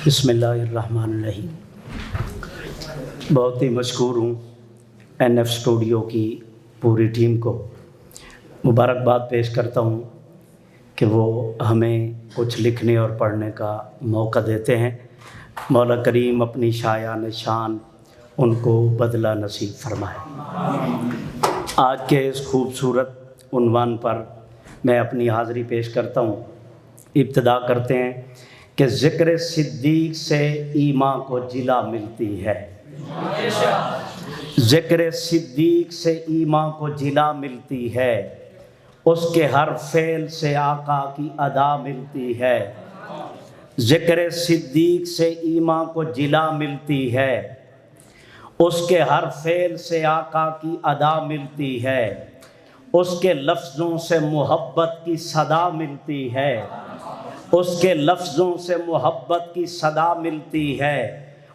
بسم اللہ الرحمن الرحیم۔ بہت ہی مشکور ہوں این ایف اسٹوڈیو کی پوری ٹیم کو، مبارکباد پیش کرتا ہوں کہ وہ ہمیں کچھ لکھنے اور پڑھنے کا موقع دیتے ہیں۔ مولا کریم اپنی شایان شان ان کو بدلہ نصیب فرمائے۔ آج کے اس خوبصورت عنوان پر میں اپنی حاضری پیش کرتا ہوں۔ ابتدا کرتے ہیں کہ ذکر صدیق سے ایمان کو جلا ملتی ہے۔ ذکر صدیق سے ایمان کو جلا ملتی ہے، اس کے ہر فعل سے آقا کی ادا ملتی ہے۔ ذکر صدیق سے ایمان کو جلا ملتی ہے، اس کے ہر فعل سے آقا کی ادا ملتی ہے، اس کے لفظوں سے محبت کی صدا ملتی ہے، اس کے لفظوں سے محبت کی صدا ملتی ہے،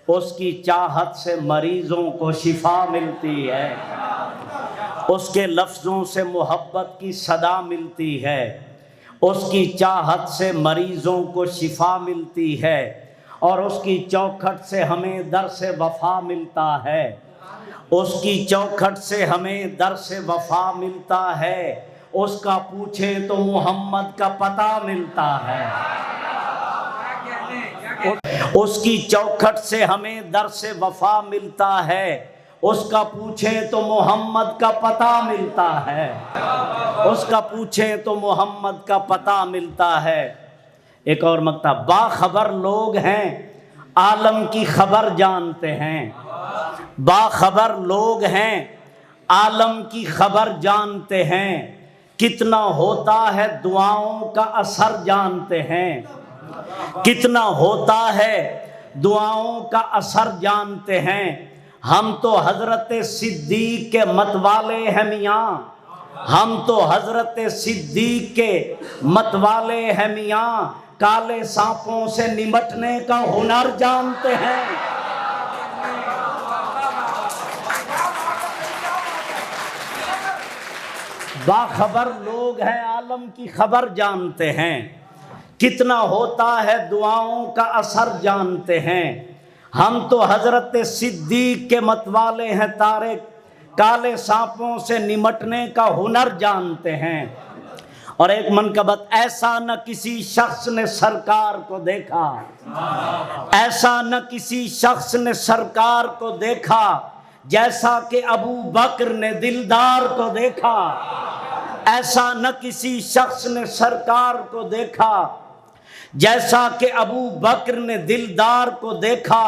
اس کی چاہت سے مریضوں کو شفا ملتی ہے، اس کے لفظوں سے محبت کی صدا ملتی ہے، اس کی چاہت سے مریضوں کو شفا ملتی ہے، اور اس کی چوکھٹ سے ہمیں درس وفا ملتا ہے، اس کی چوکھٹ سے ہمیں درس وفا ملتا ہے، اس کا پوچھیں تو محمد کا پتہ ملتا ہے۔ اس کی چوکھٹ سے ہمیں درس وفا ملتا ہے، اس کا پوچھیں تو محمد کا پتہ ملتا ہے، اس کا پوچھیں تو محمد کا پتہ ملتا ہے۔ ایک اور مقطع، باخبر لوگ ہیں عالم کی خبر جانتے ہیں، باخبر لوگ ہیں عالم کی خبر جانتے ہیں، کتنا ہوتا ہے دعاؤں کا اثر جانتے ہیں، کتنا ہوتا ہے دعاؤں کا اثر جانتے ہیں۔ ہم تو حضرت صدیق کے متوالے ہیں میاں، ہم تو حضرت صدیق کے متوالے ہیں میاں، کالے سانپوں سے نمٹنے کا ہنر جانتے ہیں۔ باخبر لوگ ہیں عالم کی خبر جانتے ہیں، کتنا ہوتا ہے دعاؤں کا اثر جانتے ہیں۔ ہم تو حضرت صدیق کے متوالے ہیں تارے، کالے سانپوں سے نمٹنے کا ہنر جانتے ہیں۔ اور ایک منقبت، ایسا نہ کسی شخص نے سرکار کو دیکھا، ایسا نہ کسی شخص نے سرکار کو دیکھا، جیسا کہ ابو بکر نے دلدار کو دیکھا، ایسا نہ کسی شخص نے سرکار کو دیکھا، جیسا کہ ابو بکر نے دلدار کو دیکھا،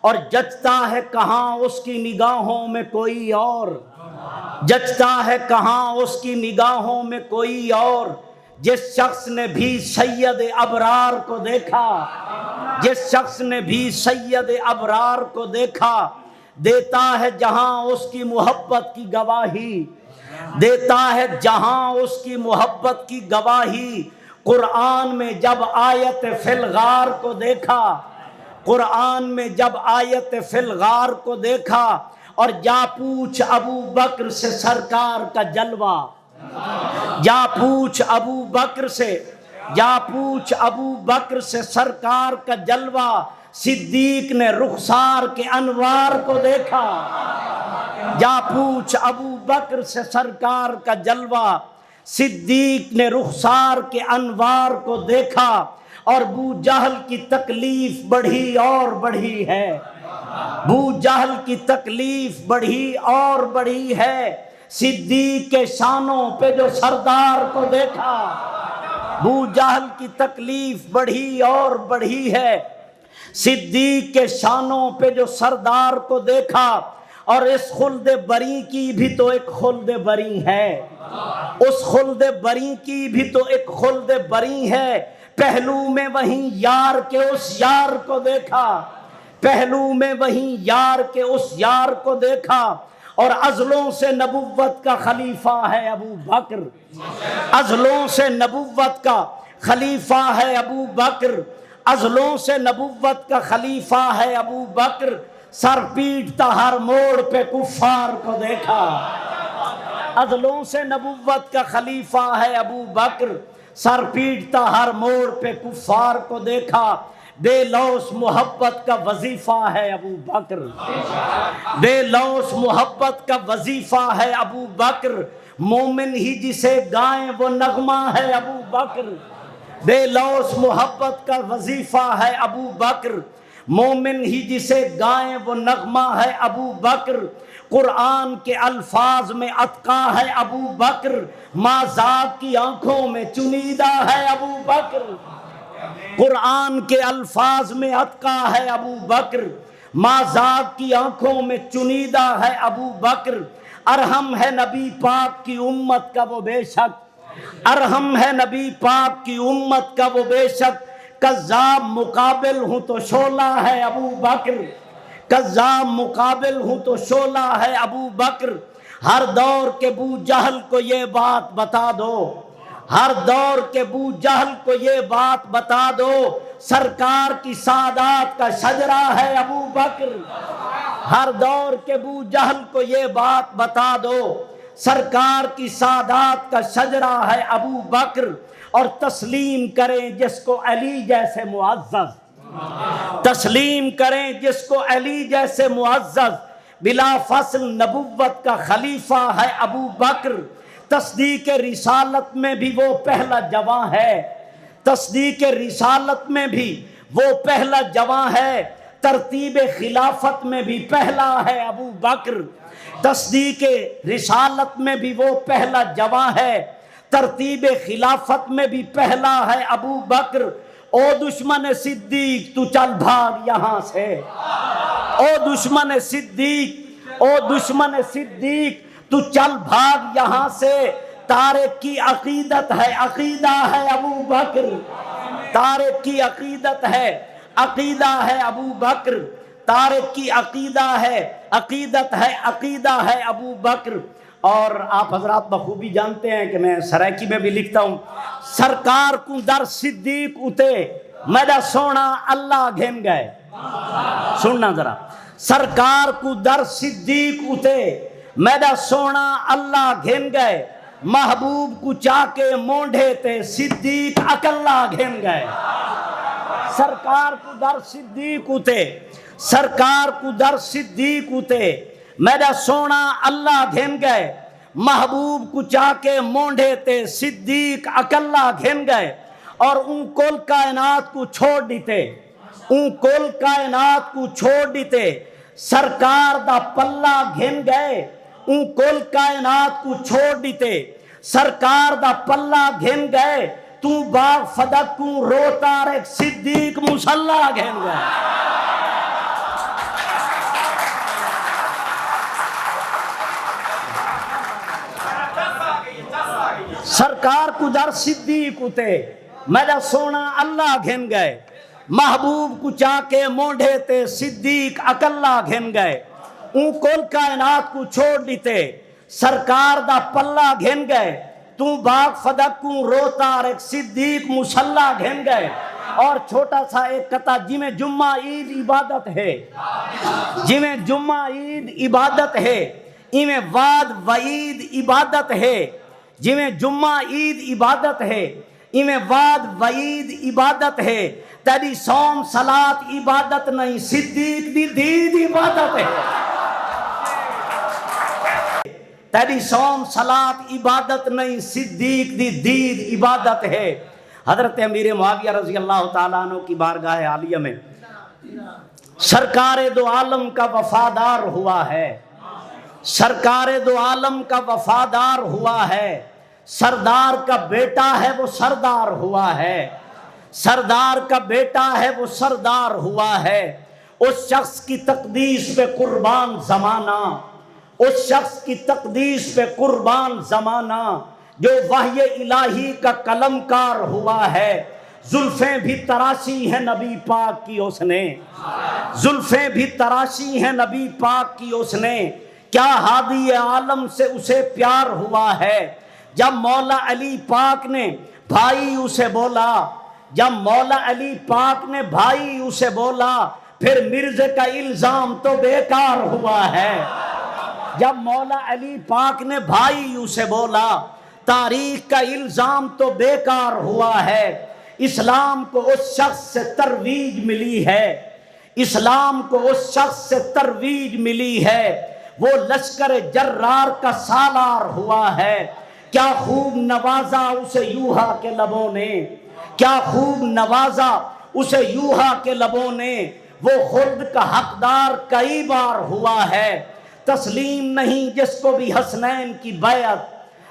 اور جچتا ہے کہاں اس کی نگاہوں میں کوئی اور، جچتا ہے کہاں اس کی نگاہوں میں کوئی اور، جس شخص نے بھی سید ابرار کو دیکھا، جس شخص نے بھی سید ابرار کو دیکھا، دیتا ہے جہاں اس کی محبت کی گواہی، دیتا ہے جہاں اس کی محبت کی گواہی۔ قرآن میں جب آیت فی الغار کو دیکھا، قرآن میں جب آیت فی الغار کو دیکھا، اور جا پوچھ ابو بکر سے سرکار کا جلوہ، جا پوچھ ابو بکر سے، جا پوچھ ابو بکر سے سرکار کا جلوہ، صدیق نے رخسار کے انوار کو دیکھا، جا پوچھ ابو بکر سے سرکار کا جلوہ، صدیق نے رخسار کے انوار کو دیکھا، اور ابو جہل کی تکلیف بڑھی اور بڑھی ہے، ابو جہل کی تکلیف بڑھی اور بڑھی ہے، صدیق کے شانوں پہ جو سردار کو دیکھا، ابو جہل کی تکلیف بڑھی اور بڑھی ہے، صدیق کے شانوں پہ جو سردار کو دیکھا۔ اور اس خلد بری کی بھی تو ایک خلد بری ہے، اس خلد بری کی بھی تو ایک خلد بری ہے، پہلو میں وہیں یار کے اس یار کو دیکھا، پہلو میں وہیں یار کے اس یار کو دیکھا، اور ازلوں سے نبوت کا خلیفہ ہے ابو بکر، ازلوں سے نبوت کا خلیفہ ہے ابو بکر، ازلوں سے نبوت کا خلیفہ ہے ابو بکر، سر پیٹتا ہر موڑ پہ کفار کو دیکھا، ازلوں سے نبوت کا خلیفہ ہے ابو بکر، سر پیٹتا ہر موڑ پہ کفار کو دیکھا۔ بے لوث محبت کا وظیفہ ہے ابو بکر، بے لوث محبت کا وظیفہ ہے ابو بکر، مومن ہی جسے گائیں وہ نغمہ ہے ابو بکر، بے لوث محبت کا وظیفہ ہے ابو بکر، مومن ہی جسے گائیں وہ نغمہ ہے ابو بکر، قرآن کے الفاظ میں اتقا ہے ابو بکر، ماں ذات کی آنکھوں میں چنیدہ ہے ابو بکر، قرآن کے الفاظ میں اتقا ہے ابو بکر، ماں ذات کی آنکھوں میں چنیدہ ہے ابو بکر، ارحم ہے نبی پاک کی امت کا وہ بے شک، ارحم ہے نبی پاک کی امت کا وہ بے شک، کذاب مقابل ہوں تو شعلہ ہے ابو بکر، کذاب مقابل ہوں تو شعلہ ہے ابو بکر، ہر دور کے بو جہل کو یہ بات بتا دو، ہر دور کے بو جہل کو یہ بات بتا دو، سرکار کی سعادات کا شجرہ ہے ابو بکر، ہر دور کے بو جہل کو یہ بات بتا دو، سرکار کی سعادات کا شجرہ ہے ابو بکر، اور تسلیم کریں جس کو علی جیسے معزز، تسلیم کریں جس کو علی جیسے معزز، بلا فصل نبوت کا خلیفہ ہے ابو بکر، تصدیق رسالت میں بھی وہ پہلا جواں ہے، تصدیق رسالت میں بھی وہ پہلا جواں ہے، ترتیب خلافت میں بھی پہلا ہے ابو بکر، تصدیق رسالت میں بھی وہ پہلا جواں ہے، ترتیب خلافت میں بھی پہلا ہے ابو بکر، او دشمن صدیق تو چل بھاگ یہاں سے، او دشمن صدیق، او دشمن صدیق تو چل بھاگ یہاں سے، طارق کی عقیدت ہے، عقیدہ ہے ابو بکر، طارق کی عقیدت ہے، عقیدہ ہے ابو بکر، طارق کی عقیدہ ہے، عقیدت ہے، عقیدہ ہے ابو بکر۔ اور آپ حضرات بخوبی جانتے ہیں کہ میں سرائکی میں بھی لکھتا ہوں، سرکار کو در صدیق اتے میرا سونا اللہ گھن گئے، سننا ذرا، سرکار کو در صدیق اتے میرا سونا اللہ گھن گئے، محبوب کو چاہ کے مونڈے تے صدیق اکلا گھن گئے، سرکار کو در صدیق اتے، سرکار کو در صدیق اتے میرا سونا اللہ گھن گئے، محبوب کو چاہ کے مونڈے تے صدیق اکلا گھن گئے، اور ان کل کائنات کو چھوڑ دیتے، ان کل کائنات کو چھوڑ دیتے، سرکار دا پلہ گھن گئے، ان کل کائنات کو چھوڑ دیتے، سرکار دا پلہ گھن گئے، تو باغ فدق کو روتا رکھ صدیق مسلح گھن گئے۔ سرکار کو در صدیق اتے میرا سونا اللہ گھن گئے، محبوب کو چاہ کے مونڈے تے صدیق اکلا گھن گئے، ان کل کائنات کو چھوڑ دیتے، سرکار دا پلہ گھن گئے، تو باغ فدق کو روتا رکھ صدیق مسلح گھن گئے۔ اور چھوٹا سا ایک قطع، جی میں جمعہ عید عبادت ہے، جی میں جمعہ عید عبادت ہے، ای میں وعد وعید عبادت ہے، جی میں جمعہ عید عبادت ہے، ای میں وعد وعید عبادت ہے، تیری صوم صلات عبادت نہیں، صدیق دی دید عبادت ہے، تیری صوم صلات عبادت نہیں، صدیق دی دید عبادت ہے۔ حضرت امیر معاویہ رضی اللہ تعالیٰ عنہ کی بارگاہ عالیہ میں سرکار دو عالم کا وفادار ہوا ہے، سرکار دو عالم کا وفادار ہوا ہے، سردار کا بیٹا ہے وہ سردار ہوا ہے، سردار کا بیٹا ہے وہ سردار ہوا ہے، اس شخص کی تقدیس پہ قربان زمانہ، اس شخص کی تقدیس پہ قربان زمانہ، جو وحی الہی کا قلم کار ہوا ہے، زلفیں بھی تراشی ہیں نبی پاک کی اس نے، زلفیں بھی تراشی ہیں نبی پاک کی اس نے، کیا ہادی عالم سے اسے پیار ہوا ہے، جب مولا علی پاک نے بھائی اسے بولا، جب مولا علی پاک نے بھائی اسے بولا، پھر مرزے کا الزام تو بیکار ہوا ہے، جب مولا علی پاک نے بھائی اسے بولا، تاریخ کا الزام تو بیکار ہوا ہے، اسلام کو اس شخص سے ترویج ملی ہے، اسلام کو اس شخص سے ترویج ملی ہے، وہ لشکر جرار کا سالار ہوا ہے۔ کیا خوب نوازا اسے یوحا کے لبوں نے، کیا خوب نوازا اسے یوحا کے لبوں نے، وہ خلد کا حقدار کئی بار ہوا ہے۔ تسلیم نہیں جس کو بھی حسنین کی بیعت،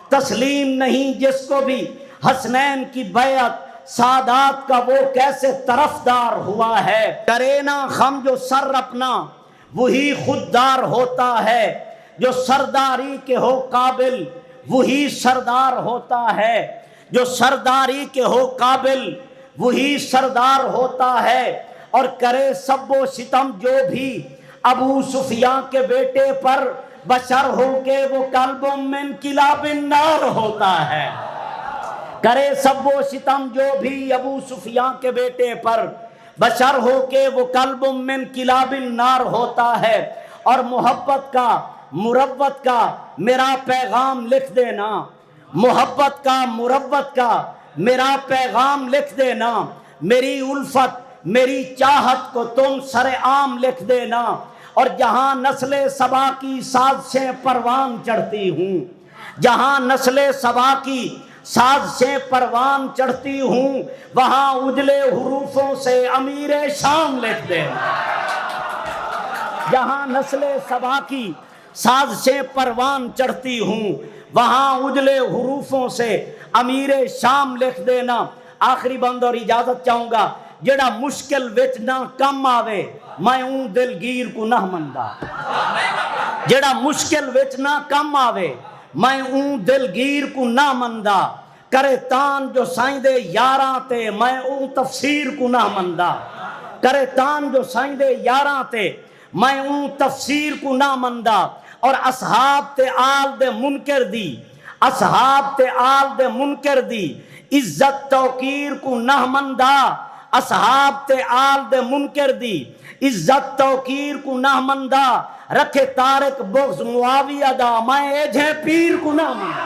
تسلیم نہیں جس کو بھی حسنین کی بیعت، سادات کا وہ کیسے طرفدار ہوا ہے۔ کرے نا خم جو سر اپنا وہی خوددار ہوتا ہے، جو سرداری کے ہو قابل وہی سردار ہوتا ہے، جو سرداری کے ہو قابل وہی سردار ہوتا ہے۔ اور کرے سب و ستم جو بھی ابو سفیان کے بیٹے پر، بشر ہو کے وہ قلب من کلاب النار ہوتا ہے۔ کرے سب و ستم جو بھی ابو سفیان کے بیٹے پر، بشر ہو کے وہ قلب من کلاب النار ہوتا ہے۔ اور محبت کا مروت کا میرا پیغام لکھ دینا، محبت کا مروت کا میرا پیغام لکھ دینا، میری الفت میری چاہت کو تم سر عام لکھ دینا۔ اور جہاں نسل سبا کی سازشیں پروان چڑھتی ہوں، جہاں نسل سبا کی سازشیں پروان چڑھتی ہوں، وہاں اجلے حروفوں سے امیر شام لکھ دینا۔ جہاں نسل سبا کی سازشیں پروان چڑھتی ہوں، وہاں اجلے حروفوں سے امیر شام لکھ دینا۔ آخری بند اور اجازت چاہوں گا، جڑا مشکل وچ نہ کم آوے میں اون دلگیر کو نہ مندا، جڑا مشکل وچ نہ کم آوے میں اون دلگیر کو نہ مندا، کرے تان جو سائیں دے یاراں تے میں اون تفسیر کو نہ مندا، کرے تان جو سائیں دے یاراں تے میں اون تفسیر کو نہ مندا۔ اور اصحاب تے آل دے منکر دی، اصحاب تے آل دے منکر دی عزت توقیر کو نہ مندا، اصحاب تے آل دے منکر دی عزت توقیر کو نہ مندا، رکھے تارک بغض معاویہ دا میں ایجھے پیر کو نہ مندا۔